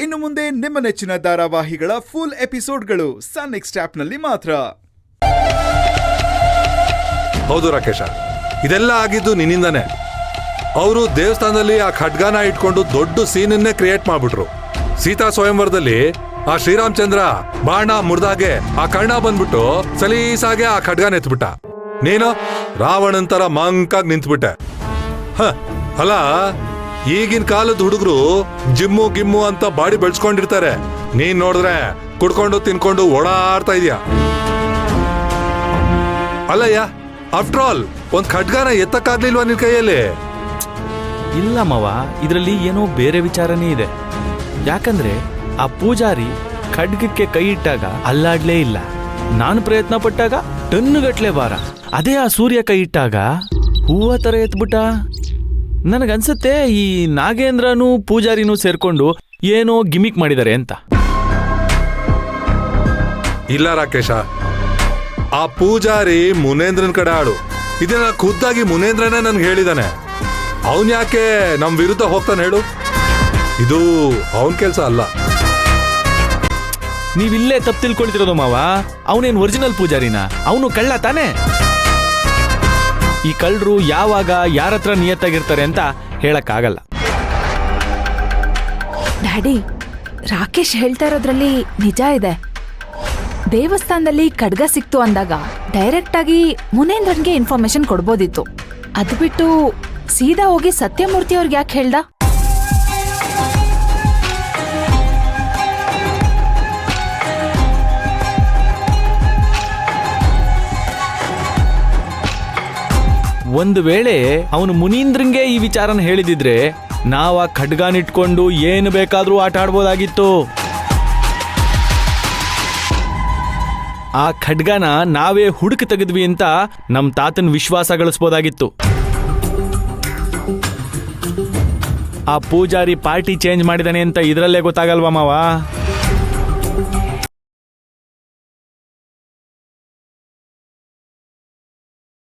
ಇನ್ನು ಮುಂದೆ ನಿಮ್ಮ ನೆಚ್ಚಿನ ಧಾರಾವಾಹಿಗಳ ಫುಲ್ ಎಪಿಸೋಡ್ಗಳು ಸನ್ ನೆಕ್ಸ್ಟ್ ಆಪ್ನಲ್ಲಿ ಮಾತ್ರ. ಹೌದು ರಾಕೇಶ, ಇದೆಲ್ಲ ಆಗಿದ್ದು ನಿನ್ನಿಂದಾನೆ. ಅವರು ದೇವಸ್ಥಾನದಲ್ಲಿ ಆ ಖಡ್ಗಾನ ಇಟ್ಕೊಂಡು ದೊಡ್ಡ ಸೀನನ್ನೇ ಕ್ರಿಯೇಟ್ ಮಾಡ್ಬಿಟ್ರು. ಸೀತಾ ಸ್ವಯಂವರದಲ್ಲಿ ಆ ಶ್ರೀರಾಮಚಂದ್ರ ಬಾಣ ಮುರಿದಾಗೆ ಆ ಕರ್ಣ ಬಂದ್ಬಿಟ್ಟು ಸಲೀಸಾಗೆ ಆ ಖಡ್ಗಾನ ಎತ್ಬಿಟ್ಟ. ನೀನು ರಾವಣನ್ ತರ ಮಂಕಾಗ್ ನಿಂತ್ಬಿಟ್ಟೆ. ಅಲ್ಲ, ಈಗಿನ ಕಾಲದ ಹುಡುಗರು ಜಿಮ್ಮು ಗಿಮ್ಮು ಅಂತ ಬಾಡಿ ಬೆಳ್ಸ್ಕೊಂಡಿರ್ತಾರೆ. ನೀನ್ ನೋಡಿದ್ರೆ ಕುಡ್ಕೊಂಡು ತಿನ್ಕೊಂಡು ಓಡಾಡ್ತಾ ಇದೀಯ. ಅಲ್ಲಯ್ಯ, ಆಫ್ಟರ್ ಆಲ್ ಒಂದ್ ಖಡ್ಗಾನ ಎತ್ತಕ್ಕಾಗ್ಲಿಲ್ವಾ ನಿನ್ ಕೈಯಲ್ಲಿ? ಇಲ್ಲ ಮಾವ, ಇದರಲ್ಲಿ ಏನೋ ಬೇರೆ ವಿಚಾರನೇ ಇದೆ. ಯಾಕಂದ್ರೆ ಆ ಪೂಜಾರಿ ಖಡ್ಗಕ್ಕೆ ಕೈ ಇಟ್ಟಾಗ ಅಲ್ಲಾಡ್ಲೇ ಇಲ್ಲ. ನಾನು ಪ್ರಯತ್ನ ಪಟ್ಟಾಗ ಟನ್ನುಗಟ್ಲೆ ಭಾರ. ಅದೇ ಆ ಸೂರ್ಯ ಕೈ ಇಟ್ಟಾಗ ಹೂವ ತರ ಎತ್ಬಿಟ್ಟ. ನನಗನ್ಸುತ್ತೆ ಈ ನಾಗೇಂದ್ರನೂ ಪೂಜಾರಿನೂ ಸೇರ್ಕೊಂಡು ಏನೋ ಗಿಮಿಕ್ ಮಾಡಿದ್ದಾರೆ ಅಂತ. ಇಲ್ಲ ರಾಕೇಶ, ಆ ಪೂಜಾರಿ ಮುನೇಂದ್ರನ್ ಕಡೆ ಆಡು. ಇದನ್ನ ಖುದ್ದಾಗಿ ಮುನೇಂದ್ರನೇ ನನ್ಗೆ ಹೇಳಿದಾನೆ. ಅವನ್ ಯಾಕೆ ನಮ್ ವಿರುದ್ಧ ಹೋಗ್ತಾನೆ ಹೇಳು? ಇದು ಅವನ್ ಕೆಲ್ಸ ಅಲ್ಲ. ನೀವಿಲ್ಲೇ ತಪ್ಪು ತಿಳ್ಕೊಳ್ತಿರೋದು ಮಾವ. ಅವನೇನ್ ಒರಿಜಿನಲ್ ಪೂಜಾರಿನ? ಅವನು ಕಳ್ಳ ತಾನೆ. ಈ ಕಳ್ಳರು ಯಾವಾಗ ಯಾರ ಹತ್ರ ನಿಯತ್ತಾಗಿರ್ತಾರೆ ಅಂತ ಹೇಳಕ್ಕಾಗಲ್ಲ. ಡ್ಯಾಡಿ, ರಾಕೇಶ್ ಹೇಳ್ತಾ ಇರೋದ್ರಲ್ಲಿ ನಿಜ ಇದೆ. ದೇವಸ್ಥಾನದಲ್ಲಿ ಖಡ್ಗ ಸಿಕ್ತು ಅಂದಾಗ ಡೈರೆಕ್ಟ್ ಆಗಿ ಮುನೇಂದ್ರನ್ಗೆ ಇನ್ಫಾರ್ಮೇಶನ್ ಕೊಡ್ಬೋದಿತ್ತು. ಅದು ಬಿಟ್ಟು ಸೀದಾ ಹೋಗಿ ಸತ್ಯಮೂರ್ತಿ ಅವ್ರಿಗೆ ಯಾಕೆ ಹೇಳ್ದ? ಒಂದು ವೇಳೆ ಅವನು ಮುನೀಂದ್ರಂಗೆ ಈ ವಿಚಾರನ ಹೇಳಿದಿದ್ರೆ ನಾವ್ ಆ ಖಡ್ಗಾನಿಟ್ಕೊಂಡು ಏನು ಬೇಕಾದ್ರೂ ಆಟ ಆಡ್ಬೋದಾಗಿತ್ತು. ಆ ಖಡ್ಗಾನ ನಾವೇ ಹುಡುಕಿ ತೆಗೆದ್ವಿ ಅಂತ ನಮ್ ತಾತನ್ ವಿಶ್ವಾಸ ಗಳಿಸ್ಬೋದಾಗಿತ್ತು. ಆ ಪೂಜಾರಿ ಪಾರ್ಟಿ ಚೇಂಜ್ ಮಾಡಿದಾನೆ ಅಂತ ಇದ್ರಲ್ಲೇ ಗೊತ್ತಾಗಲ್ವಾ ಮಾವ?